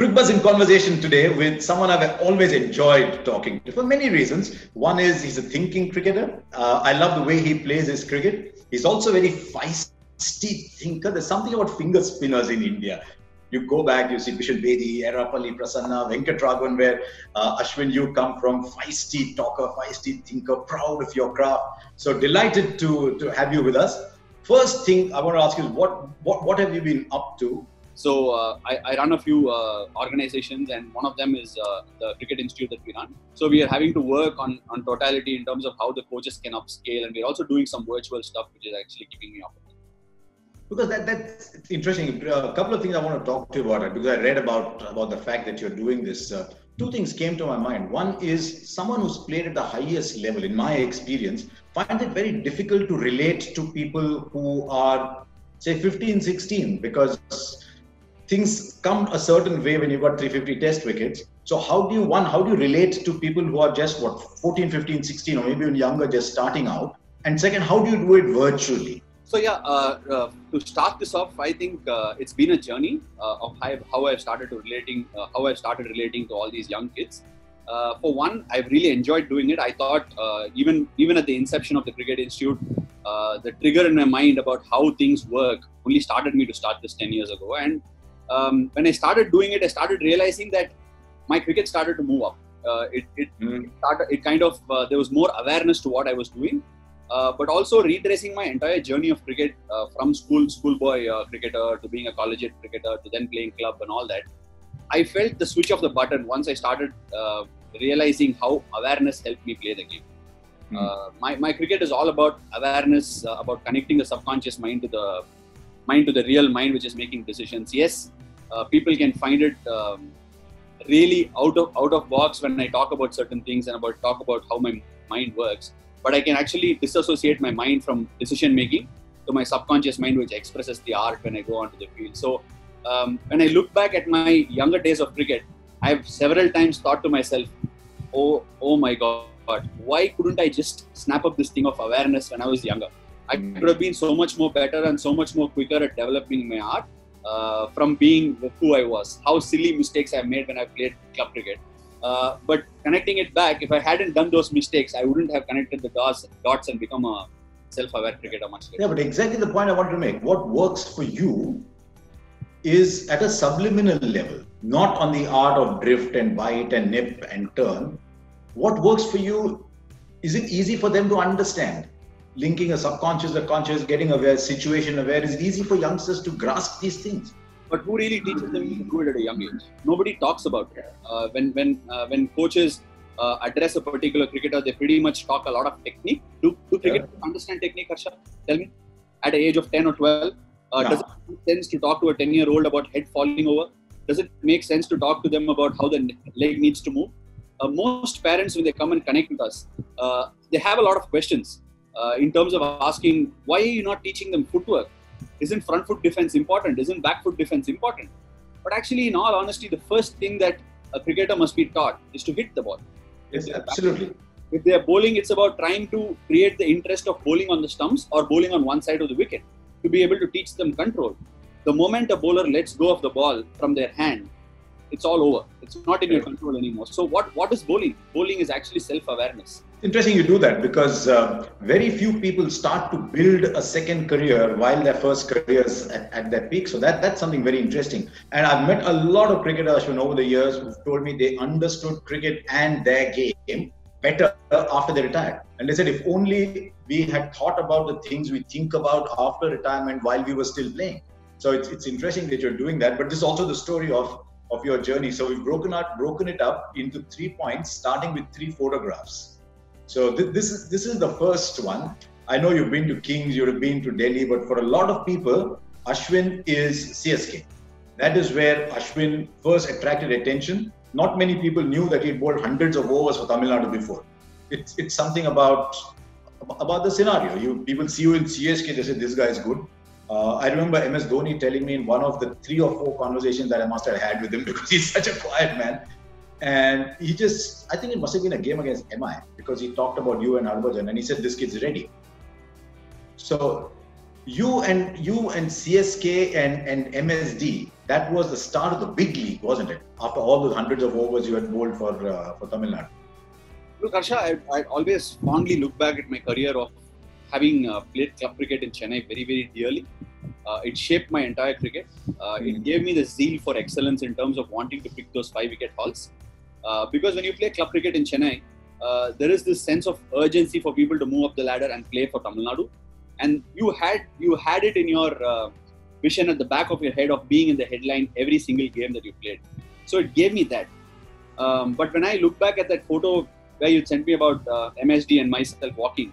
Cricbuzz In Conversation today with someone I've always enjoyed talking to for many reasons. One is he's a thinking cricketer. I love the way he plays his cricket. He's also a very feisty thinker. There's something about finger spinners in India. You go back, you see Bishan Bedi, Erapalli, Prasanna, Venkatraghavan, where Ashwin, you come from, feisty talker, feisty thinker, proud of your craft. So delighted to have you with us. First thing I want to ask you is what have you been up to? So I run a few organizations, and one of them is the Cricket Institute that we run. So we are having to work on totality in terms of how the coaches can upscale, and we're also doing some virtual stuff, which is actually keeping me up. Because that's interesting. A couple of things I want to talk to you about it, because I read about the fact that you're doing this. Two things came to my mind. One is someone who's played at the highest level, in my experience, finds it very difficult to relate to people who are, say, 15, 16, because things come a certain way when you've got 350 test wickets. So how do you relate to people who are just 14, 15, 16, or maybe even younger, just starting out? And second, how do you do it virtually? So to start this off, I think it's been a journey of how I've started relating to all these young kids. For one, I've really enjoyed doing it. I thought even at the inception of the Cricket Institute, the trigger in my mind about how things work only started me to start this 10 years ago. And when I started doing it, I started realizing that my cricket started to move up. There was more awareness to what I was doing. But also retracing my entire journey of cricket from schoolboy cricketer to being a collegiate cricketer to then playing club and all that. I felt the switch of the button once I started realizing how awareness helped me play the game. My cricket is all about awareness, about connecting the subconscious mind to the real mind, which is making decisions. Yes, people can find it really out of box when I talk about certain things and talk about how my mind works. But I can actually disassociate my mind from decision making to my subconscious mind, which expresses the art when I go onto the field. So when I look back at my younger days of cricket, I've several times thought to myself, oh my God, why couldn't I just snap up this thing of awareness when I was younger? I could have been so much more better and so much more quicker at developing my art from being who I was. How silly mistakes I've made when I played club cricket. But connecting it back, if I hadn't done those mistakes, I wouldn't have connected the dots and become a self-aware cricketer much later. Yeah, but exactly the point I wanted to make. What works for you is at a subliminal level, not on the art of drift and bite and nip and turn. What works for you, is it easy for them to understand? Linking a subconscious, a conscious, getting aware, situation aware, is it easy for youngsters to grasp these things? But who really teaches them to do it at a young age? Nobody talks about it. When coaches address a particular cricketer, they pretty much talk a lot of technique. Do cricketers understand technique, Harsha? Tell me. At the age of 10 or 12, does it make sense to talk to a 10-year-old about head falling over? Does it make sense to talk to them about how the leg needs to move? Most parents, when they come and connect with us, they have a lot of questions in terms of asking, why are you not teaching them footwork? Isn't front foot defense important? Isn't back foot defense important? But actually, in all honesty, the first thing that a cricketer must be taught is to hit the ball. Yes, absolutely. If they are bowling, it's about trying to create the interest of bowling on the stumps or bowling on one side of the wicket to be able to teach them control. The moment a bowler lets go of the ball from their hand, it's all over. It's not in your control anymore. So what is bowling? Bowling is actually self-awareness. Interesting you do that, because very few people start to build a second career while their first career is at their peak. So that's something very interesting. And I've met a lot of cricketers over the years who've told me they understood cricket and their game better after they retired. And they said, if only we had thought about the things we think about after retirement while we were still playing. So it's interesting that you're doing that. But this is also the story of your journey. So we've broken it up into 3 points, starting with 3 photographs. So this is the first one. I know you've been to Kings, you've been to Delhi, but for a lot of people, Ashwin is CSK. That is where Ashwin first attracted attention. Not many people knew that he'd bowled hundreds of overs for Tamil Nadu before. It's something about the scenario. People see you in CSK, they say this guy is good. I remember MS Dhoni telling me in one of the 3 or 4 conversations that I must have had with him, because he's such a quiet man. And I think it must have been a game against MI, because he talked about you and Harbhajan, and he said, this kid's ready. So you and CSK and MSD, that was the start of the big league, wasn't it? After all those hundreds of overs you had bowled for Tamil Nadu. Look, Harsha, I always fondly look back at my career of having played club cricket in Chennai very, very dearly. It shaped my entire cricket. It gave me the zeal for excellence in terms of wanting to pick those 5-wicket hauls. Because when you play club cricket in Chennai, there is this sense of urgency for people to move up the ladder and play for Tamil Nadu. And you had it in your vision at the back of your head of being in the headline every single game that you played. So it gave me that. But when I look back at that photo where you sent me about MSD and myself walking,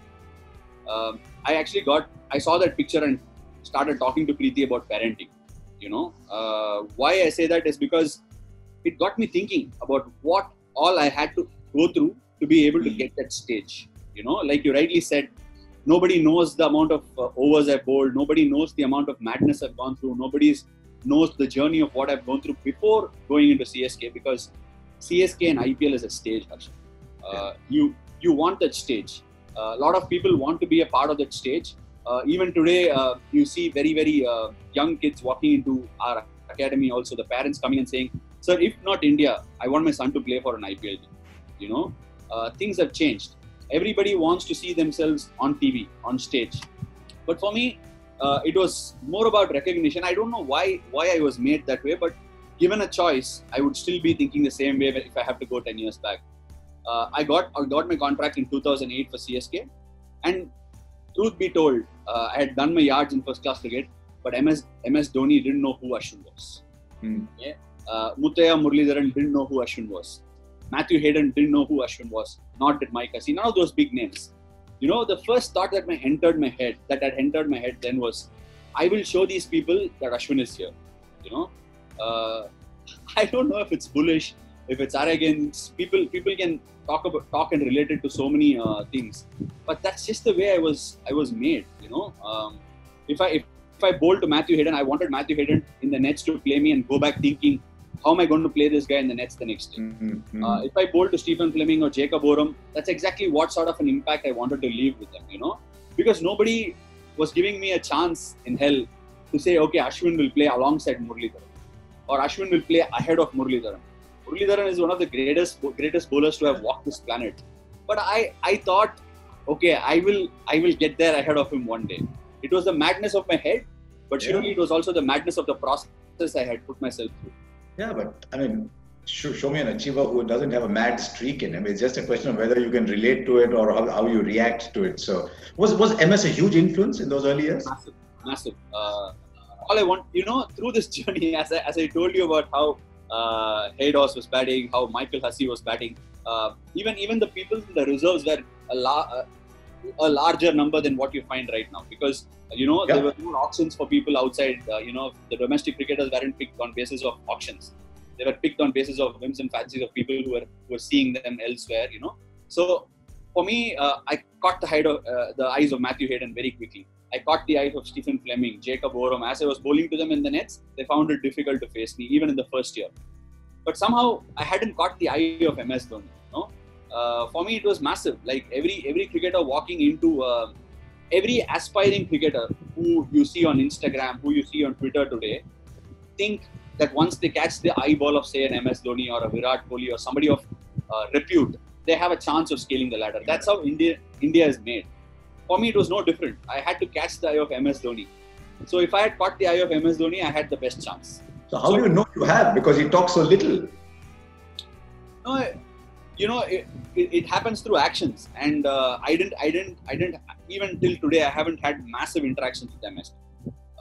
I saw that picture and started talking to Preeti about parenting. Why I say that is because it got me thinking about what all I had to go through to be able to get that stage. Like you rightly said, nobody knows the amount of overs I've bowled. Nobody knows the amount of madness I've gone through. Nobody knows the journey of what I've gone through before going into CSK, because CSK and IPL is a stage, Harsha. You want that stage. A lot of people want to be a part of that stage. Even today, you see very, very young kids walking into our academy also, the parents coming and saying, "Sir, if not India, I want my son to play for an IPL team." Things have changed. Everybody wants to see themselves on TV, on stage. But for me, it was more about recognition. I don't know why I was made that way, but given a choice, I would still be thinking the same way if I have to go 10 years back. I got my contract in 2008 for CSK, and truth be told, I had done my yards in first class cricket, but MS Dhoni didn't know who Ashwin was. Yeah? Muthaiya Muralidharan didn't know who Ashwin was. Matthew Hayden didn't know who Ashwin was. Not did Mike Hussey. None of those big names. The first thought that had entered my head then was, I will show these people that Ashwin is here. I don't know if it's bullish, if it's arrogance. People can talk and relate it to so many things, but that's just the way I was made. If I bowled to Matthew Hayden, I wanted Matthew Hayden in the nets to play me and go back thinking, how am I going to play this guy in the nets the next day? If I bowled to Stephen Fleming or Jacob Oram, that's exactly what sort of an impact I wanted to leave with them. Because nobody was giving me a chance in hell to say, okay, Ashwin will play alongside Muralidharan, or Ashwin will play ahead of Muralidharan. Muralidharan is one of the greatest bowlers to have walked this planet. But I thought, okay, I will get there ahead of him one day. It was the madness of my head, but surely it was also the madness of the process I had put myself through. Yeah, but I mean, show me an achiever who doesn't have a mad streak in him. It's just a question of whether you can relate to it or how you react to it. So, was MS a huge influence in those early years? Massive. All I want, through this journey, as I told you about how Haydos was batting, how Michael Hussey was batting, even the people in the reserves were a larger number than what you find right now, because there were more auctions for people outside. The domestic cricketers weren't picked on basis of auctions; they were picked on basis of whims and fancies of people who were seeing them elsewhere. So for me, I caught the eyes of Matthew Hayden very quickly. I caught the eyes of Stephen Fleming, Jacob Oram. As I was bowling to them in the nets, they found it difficult to face me, even in the first year. But somehow I hadn't caught the eye of MS Dhoni. For me, it was massive. Like every cricketer walking into, every aspiring cricketer who you see on Instagram, who you see on Twitter today, think that once they catch the eyeball of, say, an MS Dhoni or a Virat Kohli or somebody of repute, they have a chance of scaling the ladder. That's how India is made. For me, it was no different. I had to catch the eye of MS Dhoni. So if I had caught the eye of MS Dhoni, I had the best chance. So how do you know you have? Because he talks so little. No, it happens through actions, and I didn't even till today. I haven't had massive interactions with MS.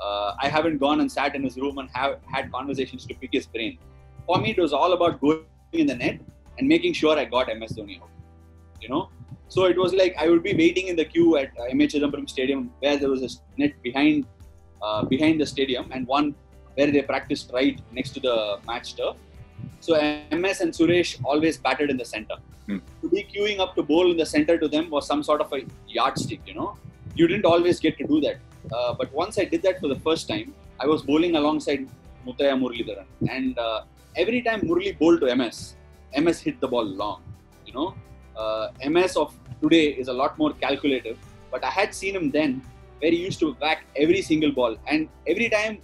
I haven't gone and sat in his room and had conversations to pick his brain. For me, it was all about going in the net and making sure I got MS Dhoni out. So it was like I would be waiting in the queue at M.A. Chidambaram Stadium, where there was a net behind the stadium, and one where they practiced right next to the match turf. So MS and Suresh always batted in the center. To be queuing up to bowl in the center to them was some sort of a yardstick. You didn't always get to do that. But once I did that for the first time, I was bowling alongside Muthaiya Muralidharan, and every time Murali bowled to MS hit the ball long. MS of today is a lot more calculative, but I had seen him then where he used to whack every single ball, and every time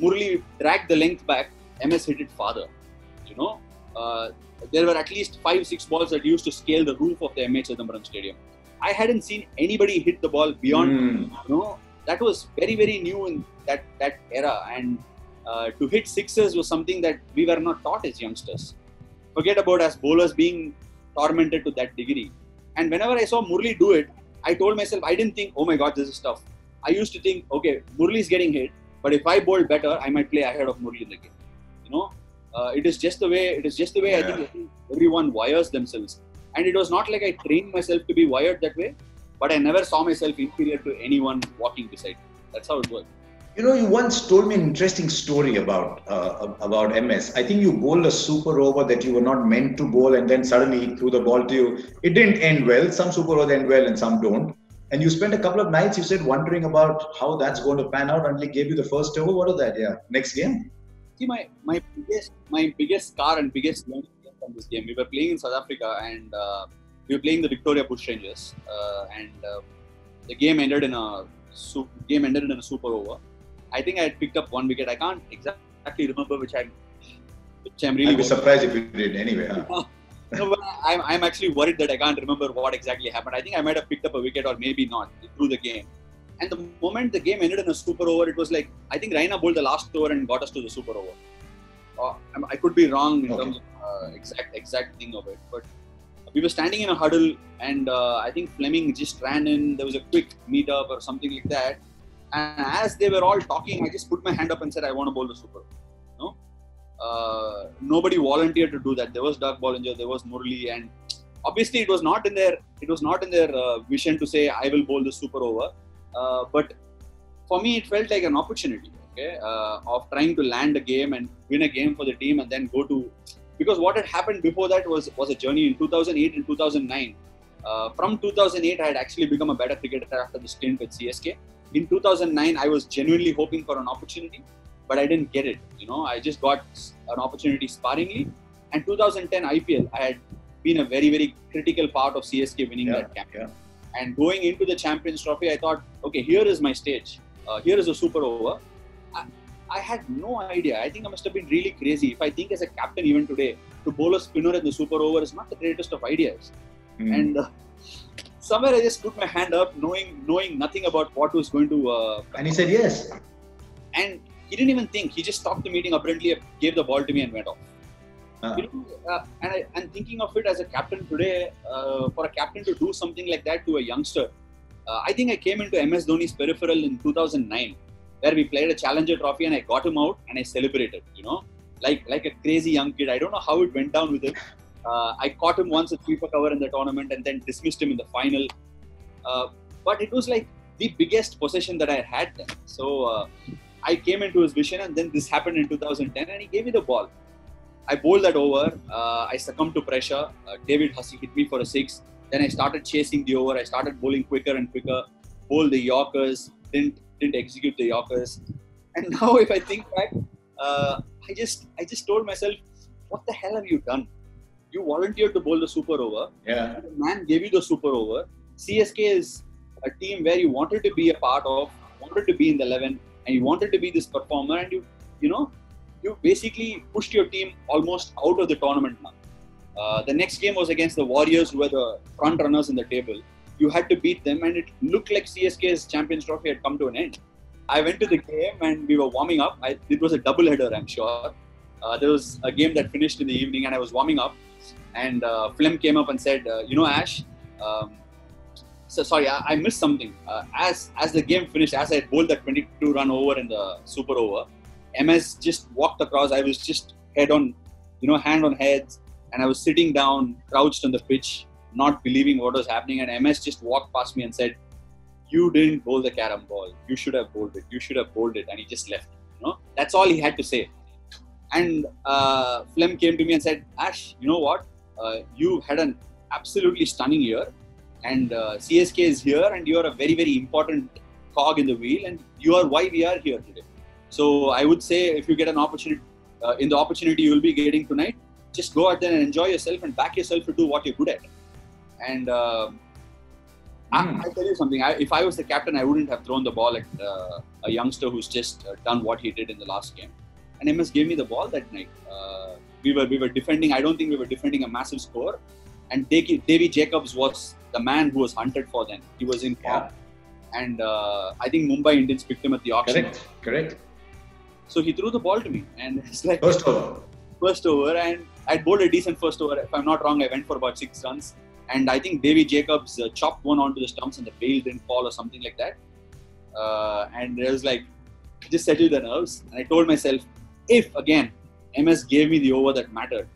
Murli dragged the length back, MS hit it farther. You know, there were at least 5-6 balls that used to scale the roof of the MH Chidambaram Stadium. I hadn't seen anybody hit the ball beyond, that was very, very new in that era. And to hit sixes was something that we were not taught as youngsters. Forget about as bowlers being tormented to that degree. And whenever I saw Murli do it, I told myself, I didn't think, oh my God, this is tough. I used to think, okay, Murli is getting hit, but if I bowl better, I might play ahead of Murli in the game. It is just the way. I think everyone wires themselves. And it was not like I trained myself to be wired that way, but I never saw myself inferior to anyone walking beside me. That's how it was. You once told me an interesting story about MS. I think you bowled a super over that you were not meant to bowl, and then suddenly he threw the ball to you. It didn't end well. Some super overs end well and some don't. And you spent a couple of nights, you said, wondering about how that's going to pan out until he gave you the first over. What was that? Yeah, next game? See, my biggest scar and biggest learning from this game. We were playing in South Africa, and we were playing the Victoria Bush Rangers, and the game ended in a super over. I think I had picked up one wicket. I can't exactly remember which I'm really. I'd be surprised if you did anyway. Huh? No, but I'm actually worried that I can't remember what exactly happened. I think I might have picked up a wicket or maybe not through the game. And the moment the game ended in a super over, it was like, I think Raina bowled the last over and got us to the super over. I could be wrong in terms of exact thing of it. But we were standing in a huddle, and I think Fleming just ran in. There was a quick meet-up or something like that. And as they were all talking, I just put my hand up and said, I want to bowl the super. Nobody volunteered to do that. There was Doug Bollinger, there was Murli, and obviously it was not in their vision to say I will bowl the super over. But for me, it felt like an opportunity, of trying to land a game and win a game for the team, and then go to, because what had happened before that was a journey in 2008 and 2009. From 2008, I had actually become a better cricketer after the stint with CSK. In 2009, I was genuinely hoping for an opportunity, but I didn't get it. I just got an opportunity sparingly. And 2010 IPL, I had been a very, very critical part of CSK winning that campaign. And going into the Champions Trophy, I thought, okay, here is my stage. Here is a super over. I had no idea. I think I must have been really crazy. If I think as a captain even today, to bowl a spinner in the super over is not the greatest of ideas. And somewhere I just put my hand up, knowing nothing about what was going to... and he said yes. And he didn't even think. He just stopped the meeting abruptly, gave the ball to me and went off. And thinking of it as a captain today, for a captain to do something like that to a youngster, I think I came into MS Dhoni's peripheral in 2009, where we played a Challenger Trophy and I got him out and I celebrated, like a crazy young kid. I don't know how it went down with him. I caught him once at sweeper cover in the tournament and then dismissed him in the final. But it was like the biggest possession that I had then. So I came into his vision, and then this happened in 2010 and he gave me the ball. I bowled that over. I succumbed to pressure. David Hussey hit me for a 6. Then I started chasing the over. I started bowling quicker and quicker. Bowled the Yorkers. Didn't execute the Yorkers. And now, if I think back, I just told myself, what the hell have you done? You volunteered to bowl the super over. Yeah. And the man gave you the super over. CSK is a team where you wanted to be a part of, wanted to be in the 11, and you wanted to be this performer, and you basically pushed your team almost out of the tournament now. The next game was against the Warriors, who were the front runners in the table. You had to beat them, and it looked like CSK's Champions Trophy had come to an end. I went to the game and we were warming up. It was a double-header, I'm sure. There was a game that finished in the evening, and I was warming up. And Flem came up and said, Ash, so sorry, I missed something. As the game finished, as I bowled that 22-run over in the super over, MS just walked across. I was just hand on heads, and I was sitting down, crouched on the pitch, not believing what was happening. And MS just walked past me and said, "You didn't bowl the carom ball. You should have bowled it. You should have bowled it." And he just left. That's all he had to say. And Flem came to me and said, "Ash, you know what? You had an absolutely stunning year, and CSK is here, and you are a very, very important cog in the wheel, and you are why we are here today. So I would say, if you get an opportunity, in the opportunity you will be getting tonight, just go out there and enjoy yourself and back yourself to do what you're good at." And I'll tell you something. If I was the captain, I wouldn't have thrown the ball at a youngster who's just done what he did in the last game. And MS gave me the ball that night. We were defending. I don't think we were defending a massive score. And Davy Jacobs was the man who was hunted for then. He was in form. Yeah. And I think Mumbai Indians picked him at the auction. Correct. So he threw the ball to me. And it's like... First over. And I bowled a decent first over. If I'm not wrong, I went for about 6 runs. And I think Davy Jacobs chopped one onto the stumps and the bail didn't fall or something like that. And it was like, just settled the nerves. And I told myself, if again, MS gave me the over that mattered,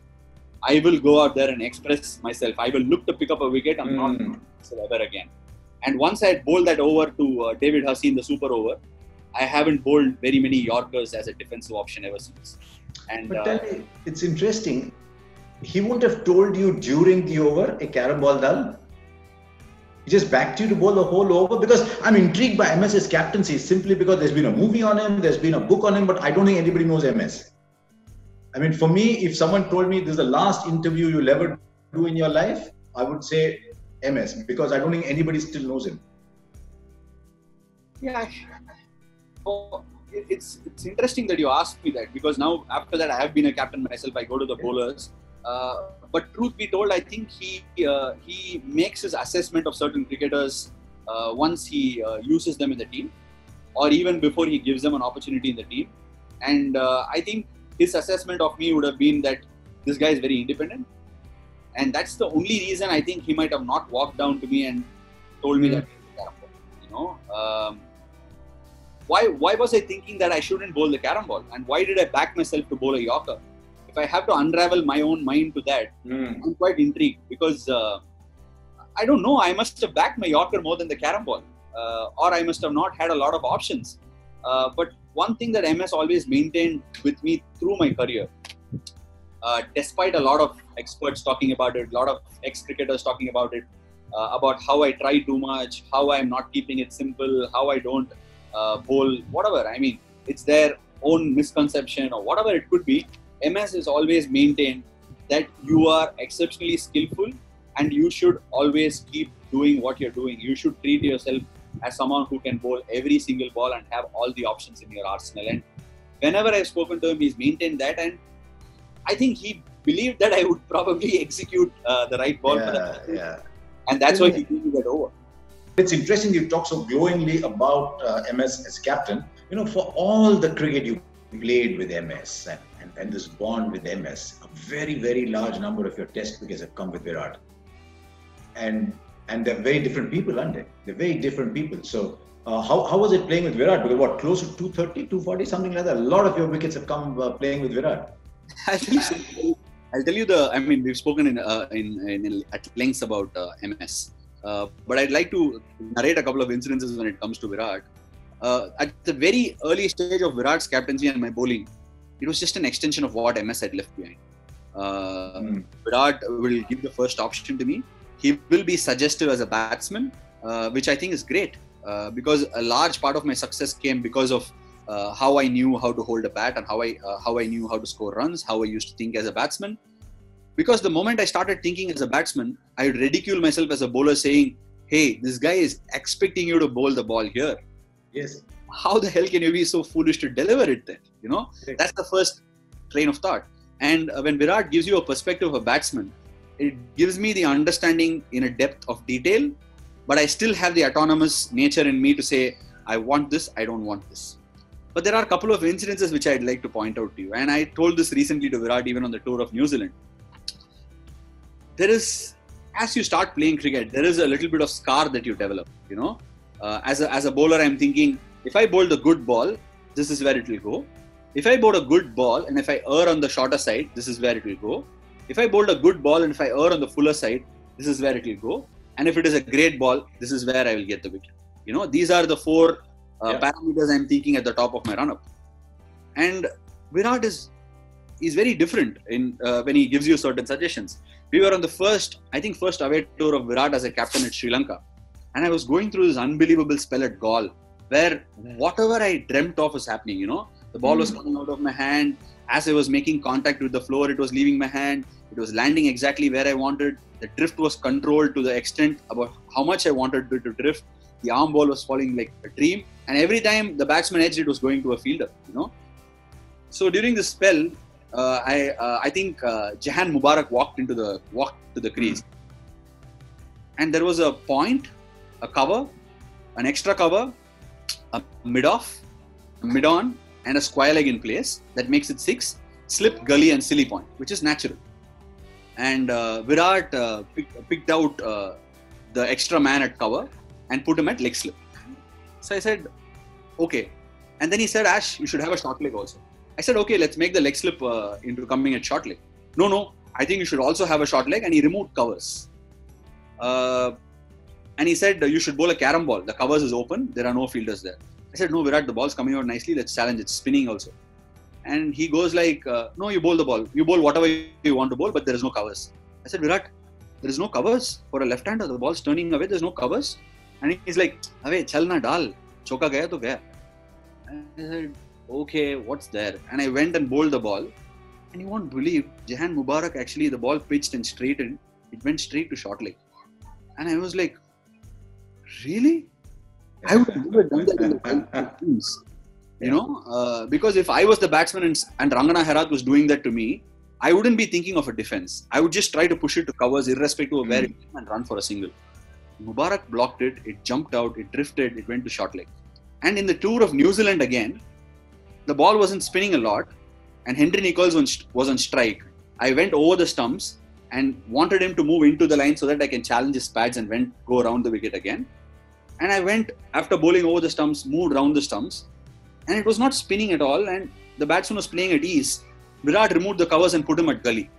I will go out there and express myself. I will look to pick up a wicket. I'm not going to ever again. And once I had bowled that over to David Hussey in the super over, I haven't bowled very many Yorkers as a defensive option ever since. And, but tell me, it's interesting. He wouldn't have told you during the over, a carom ball dal. He just backed you to bowl the whole over, because I'm intrigued by MS's captaincy simply because there's been a movie on him, there's been a book on him, but I don't think anybody knows MS. I mean, for me, if someone told me this is the last interview you'll ever do in your life, I would say MS, because I don't think anybody still knows him. Yeah. Oh, it's interesting that you asked me that, because now after that I have been a captain myself. I go to the bowlers. But truth be told, I think he makes his assessment of certain cricketers once he uses them in the team, or even before he gives them an opportunity in the team. And I think his assessment of me would have been that this guy is very independent, and that's the only reason I think he might have not walked down to me and told me that. You know, why was I thinking that I shouldn't bowl the carom ball, and why did I back myself to bowl a Yorker? If I have to unravel my own mind to that, I'm quite intrigued, because I don't know, I must have backed my Yorker more than the carom ball, or I must have not had a lot of options. But one thing that MS always maintained with me through my career, despite a lot of experts talking about it, a lot of ex-cricketers talking about it, about how I try too much, how I'm not keeping it simple, how I don't bowl, whatever. I mean, it's their own misconception or whatever it could be. MS has always maintained that you are exceptionally skillful and you should always keep doing what you're doing. You should treat yourself as someone who can bowl every single ball and have all the options in your arsenal. And whenever I've spoken to him, he's maintained that. And I think he believed that I would probably execute the right ball for that. And that's why he gave me that over. It's interesting you talk so glowingly about MS as captain. You know, for all the cricket you played with MS and this bond with MS, a very, very large number of your test wickets have come with Virat. And they're very different people, aren't they? They're very different people. So how was it playing with Virat? Because what, close to 230, 240, something like that? A lot of your wickets have come playing with Virat. I'll tell you I mean, we've spoken at length about MS. But I'd like to narrate a couple of incidences when it comes to Virat. At the very early stage of Virat's captaincy and my bowling, it was just an extension of what MS had left behind. Virat will give the first option to me. He will be suggestive as a batsman, which I think is great, because a large part of my success came because of how I knew how to hold a bat and how I knew how to score runs, how I used to think as a batsman. Because the moment I started thinking as a batsman, I would ridicule myself as a bowler saying, hey, this guy is expecting you to bowl the ball here. Yes. How the hell can you be so foolish to deliver it then? You know, that's the first train of thought. And when Virat gives you a perspective of a batsman, it gives me the understanding in a depth of detail, but I still have the autonomous nature in me to say, I want this, I don't want this. But there are a couple of incidences which I'd like to point out to you. And I told this recently to Virat even on the tour of New Zealand. There is, as you start playing cricket, there is a little bit of scar that you develop, you know. As a bowler, I'm thinking, if I bowl the good ball, this is where it will go. If I bowl a good ball and if I err on the shorter side, this is where it will go. If I bowl a good ball and if I err on the fuller side, this is where it will go. And if it is a great ball, this is where I will get the wicket. You know, these are the four parameters I'm thinking at the top of my run-up. And Virat is very different in when he gives you certain suggestions. We were on the first away tour of Virat as a captain at Sri Lanka. And I was going through this unbelievable spell at Galle, where whatever I dreamt of was happening, you know. The ball was coming out of my hand. As I was making contact with the floor, it was leaving my hand. It was landing exactly where I wanted. The drift was controlled to the extent about how much I wanted it to drift. The arm ball was falling like a dream. And every time the batsman edged, it was going to a fielder, So during this spell, I think Jahan Mubarak walked to the crease. And there was a point, a cover, an extra cover, a mid-off, a mid-on, and a square leg in place. That makes it 6. Slip, gully, and silly point, which is natural. And Virat picked out the extra man at cover and put him at leg slip. So I said, okay. And then he said, Ash, you should have a short leg also. I said, okay, let's make the leg slip into coming at short leg. No, I think you should also have a short leg. And he removed covers. And he said, you should bowl a carom ball. The covers is open. There are no fielders there. I said, no, Virat, the ball's coming out nicely. Let's challenge it. Spinning also. And he goes like, no, you bowl the ball. You bowl whatever you want to bowl, but there is no covers. I said, Virat, there is no covers for a left-hander. The ball's turning away. There's no covers. And he's like, Ave, chal na dal. Choka gaya to gaya. And I said, okay, what's there? And I went and bowled the ball. And you won't believe, Jahan Mubarak actually, the ball pitched and straightened. It went straight to short leg. And I was like, really? I would have never done that in the teams. Because if I was the batsman and Rangana Herath was doing that to me, I wouldn't be thinking of a defense. I would just try to push it to covers irrespective of where it came and run for a single. Mubarak blocked it, it jumped out, it drifted, it went to short leg. And in the tour of New Zealand again, the ball wasn't spinning a lot and Henry Nicholls was on strike. I went over the stumps and wanted him to move into the line so that I can challenge his pads and go around the wicket again. And I went, after bowling over the stumps, moved around the stumps. And it was not spinning at all. And the batsman was playing at ease. Virat removed the covers and put him at gully.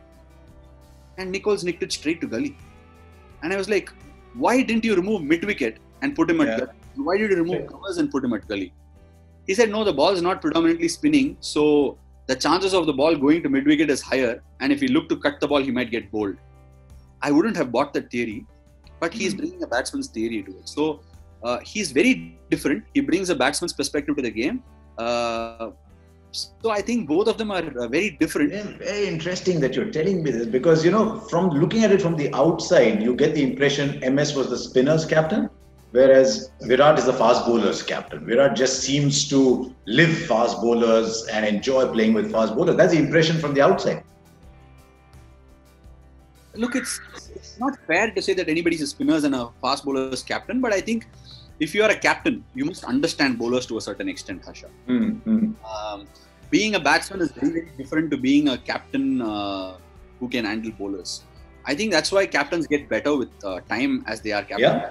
And Nicholls nicked it straight to gully. And I was like, why didn't you remove mid-wicket and put him at gully? Why did you remove covers and put him at gully? He said, no, the ball is not predominantly spinning. So the chances of the ball going to mid-wicket is higher. And if he looked to cut the ball, he might get bowled. I wouldn't have bought that theory. But he's bringing a batsman's theory to it. So he's very different. He brings a batsman's perspective to the game. So I think both of them are very different. Yeah, very interesting that you're telling me this because, from looking at it from the outside, you get the impression MS was the spinner's captain, whereas Virat is the fast bowler's captain. Virat just seems to live fast bowlers and enjoy playing with fast bowlers. That's the impression from the outside. Look, it's not fair to say that anybody's a spinner's and a fast bowler's captain, but I think if you are a captain, you must understand bowlers to a certain extent, Harsha. Being a batsman is very, very different to being a captain who can handle bowlers. I think that's why captains get better with time as they are captain,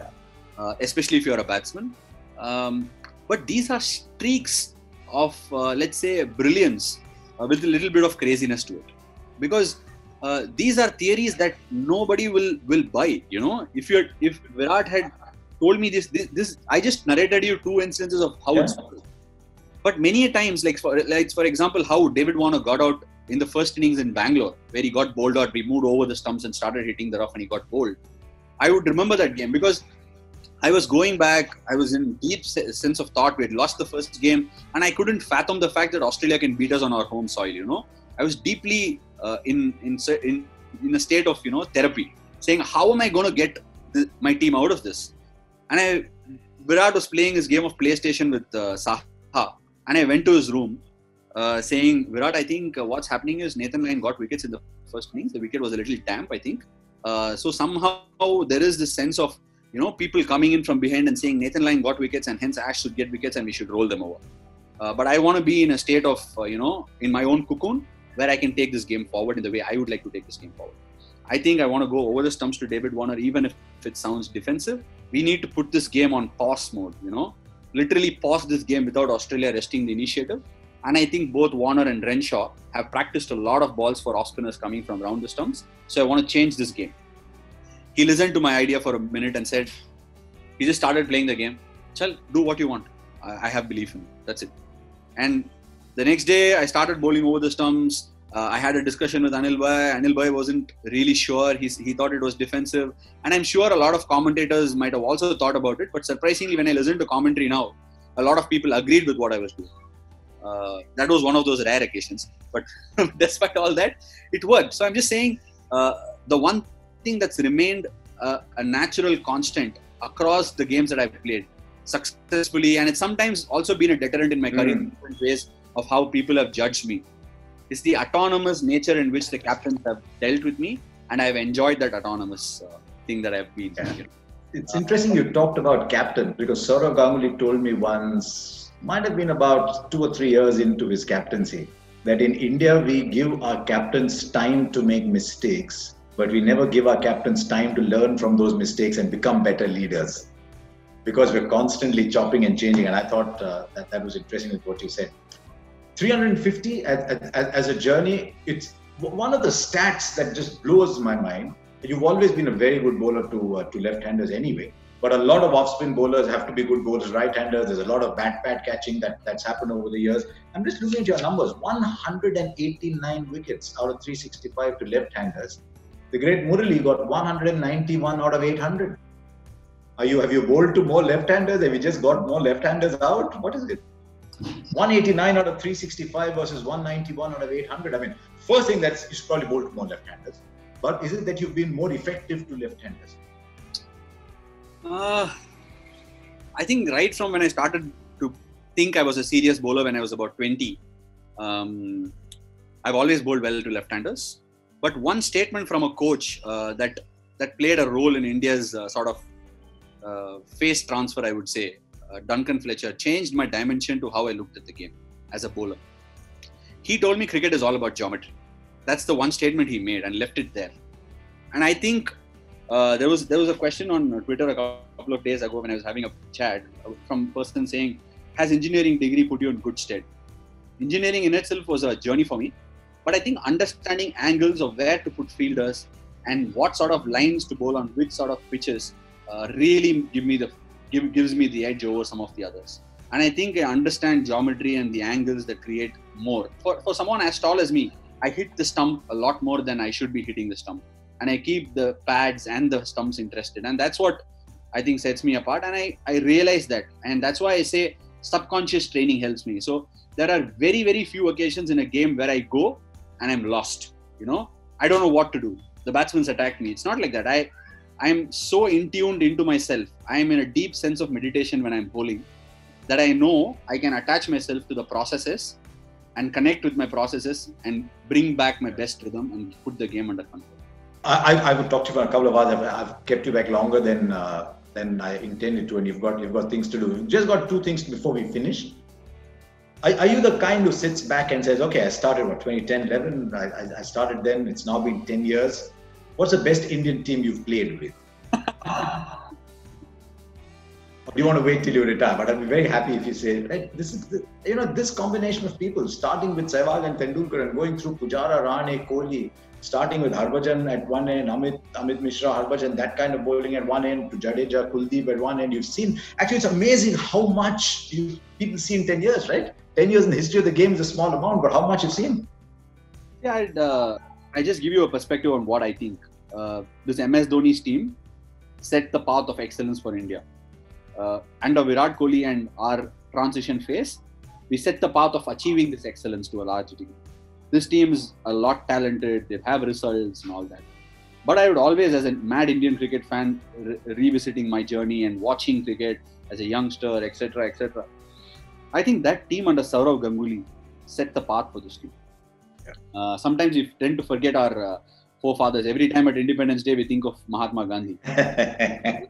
especially if you're a batsman. But these are streaks of, let's say, brilliance with a little bit of craziness to it. Because these are theories that nobody will buy. If Virat had told me this, I just narrated you 2 instances of how it's possible. But many times, for example, how David Warner got out in the first innings in Bangalore, where he got bowled out, we moved over the stumps and started hitting the rough and he got bowled. I would remember that game because I was going back, I was in deep sense of thought. We had lost the first game and I couldn't fathom the fact that Australia can beat us on our home soil, I was deeply in a state of, therapy, saying, how am I going to get my team out of this? And Virat was playing his game of PlayStation with Saha. And I went to his room saying, Virat, I think what's happening is Nathan Lyon got wickets in the first innings. The wicket was a little damp, I think. So somehow there is this sense of, people coming in from behind and saying Nathan Lyon got wickets and hence Ash should get wickets and we should roll them over. But I want to be in a state of, in my own cocoon where I can take this game forward in the way I would like to take this game forward. I think I want to go over the stumps to David Warner, even if it sounds defensive. We need to put this game on pause mode, literally pause this game without Australia resting the initiative. And I think both Warner and Renshaw have practiced a lot of balls for off spinners coming from around the stumps. So I want to change this game. He listened to my idea for a minute and said, he just started playing the game. Chal, do what you want. I have belief in you. That's it. And the next day I started bowling over the stumps. I had a discussion with Anil Bhai. Anil Bhai wasn't really sure. He thought it was defensive. And I'm sure a lot of commentators might have also thought about it. But surprisingly, when I listen to commentary now, a lot of people agreed with what I was doing. That was one of those rare occasions. But despite all that, it worked. So I'm just saying, the one thing that's remained a natural constant across the games that I've played successfully, and it's sometimes also been a deterrent in my career in different ways of how people have judged me, is the autonomous nature in which the captains have dealt with me, and I've enjoyed that autonomous thing that I've been. Yeah. It's interesting you talked about captain, because Sourav Ganguly told me once, might have been about 2 or 3 years into his captaincy, that in India we give our captains time to make mistakes, but we never give our captains time to learn from those mistakes and become better leaders, because we're constantly chopping and changing. And I thought that was interesting with what you said. 350 as a journey, it's one of the stats that just blows my mind. You've always been a very good bowler to left-handers anyway, but a lot of off-spin bowlers have to be good bowlers right-handers. There's a lot of bat catching that's happened over the years. I'm just looking at your numbers: 189 wickets out of 365 to left-handers. The great Murali got 191 out of 800. Have you bowled to more left-handers? Have you just got more left-handers out? What is it? 189 out of 365 versus 191 out of 800. I mean, first thing, that's you should probably bowl to more left-handers. But is it that you've been more effective to left-handers? I think right from when I started to think I was a serious bowler when I was about 20, I've always bowled well to left-handers. But one statement from a coach that played a role in India's sort of phase transfer, I would say, Duncan Fletcher, changed my dimension to how I looked at the game as a bowler. He told me cricket is all about geometry. That's the one statement he made and left it there. And I think there was a question on Twitter a couple of days ago when I was having a chat from a person saying, has engineering degree put you in good stead? Engineering in itself was a journey for me, but I think understanding angles of where to put fielders and what sort of lines to bowl on which sort of pitches really gives me the edge over some of the others. And I think I understand geometry and the angles that create more. For someone as tall as me, I hit the stump a lot more than I should be hitting the stump. And I keep the pads and the stumps interested. And that's what I think sets me apart. And I realize that. And that's why I say subconscious training helps me. So there are very, very few occasions in a game where I go and I'm lost. I don't know what to do. The batsman's attacked me. It's not like that. I'm so in-tuned into myself. I'm in a deep sense of meditation when I'm bowling that I know I can attach myself to the processes and connect with my processes and bring back my best rhythm and put the game under control. I would talk to you for a couple of hours. I've kept you back longer than I intended to, and you've got things to do. We've just got 2 things before we finish. Are you the kind who sits back and says, okay, I started 2010, 11, I started then, it's now been 10 years. What's the best Indian team you've played with? Or do you want to wait till you retire? But I'd be very happy if you say, right, this is this combination of people, starting with Sehwag and Tendulkar and going through Pujara, Rane, Kohli, starting with Harbhajan at one end, Amit Mishra, Harbhajan, that kind of bowling at one end, to Jadeja, Kuldeep at one end. You've seen, actually it's amazing how much people see in 10 years, right? 10 years in the history of the game is a small amount, but how much you've seen? Yeah, I just give you a perspective on what I think. This MS Dhoni's team set the path of excellence for India. Under Virat Kohli and our transition phase, we set the path of achieving this excellence to a large degree. This team is a lot talented, they have results and all that. But I would always, as a mad Indian cricket fan, revisiting my journey and watching cricket as a youngster, etc., etc., I think that team under Sourav Ganguly set the path for this team. Yeah. Sometimes we tend to forget our forefathers. Every time at Independence Day, we think of Mahatma Gandhi. I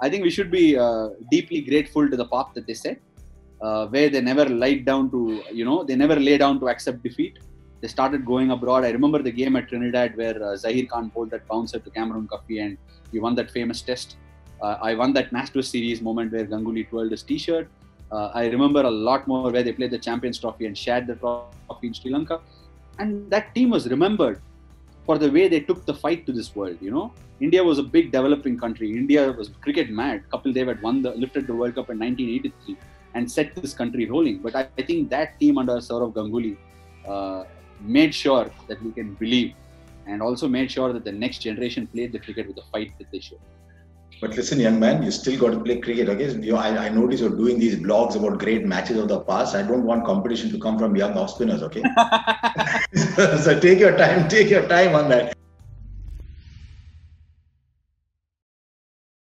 think we should be deeply grateful to the path that they set, where they never laid down to, they never lay down to accept defeat. They started going abroad. I remember the game at Trinidad where Zahir Khan bowled that bouncer to Cameron Cuffey and we won that famous test. I won that Masters series moment where Ganguly twirled his t-shirt. I remember a lot more where they played the Champions Trophy and shared the trophy in Sri Lanka. And that team was remembered for the way they took the fight to this world, India was a big developing country. India was cricket mad. Kapil Dev had lifted the World Cup in 1983 and set this country rolling. But I think that team under Sourav Ganguly made sure that we can believe and also made sure that the next generation played the cricket with the fight that they should. But listen, young man, you still got to play cricket. Okay, I notice you're doing these blogs about great matches of the past. I don't want competition to come from young off spinners. Okay, so take your time on that.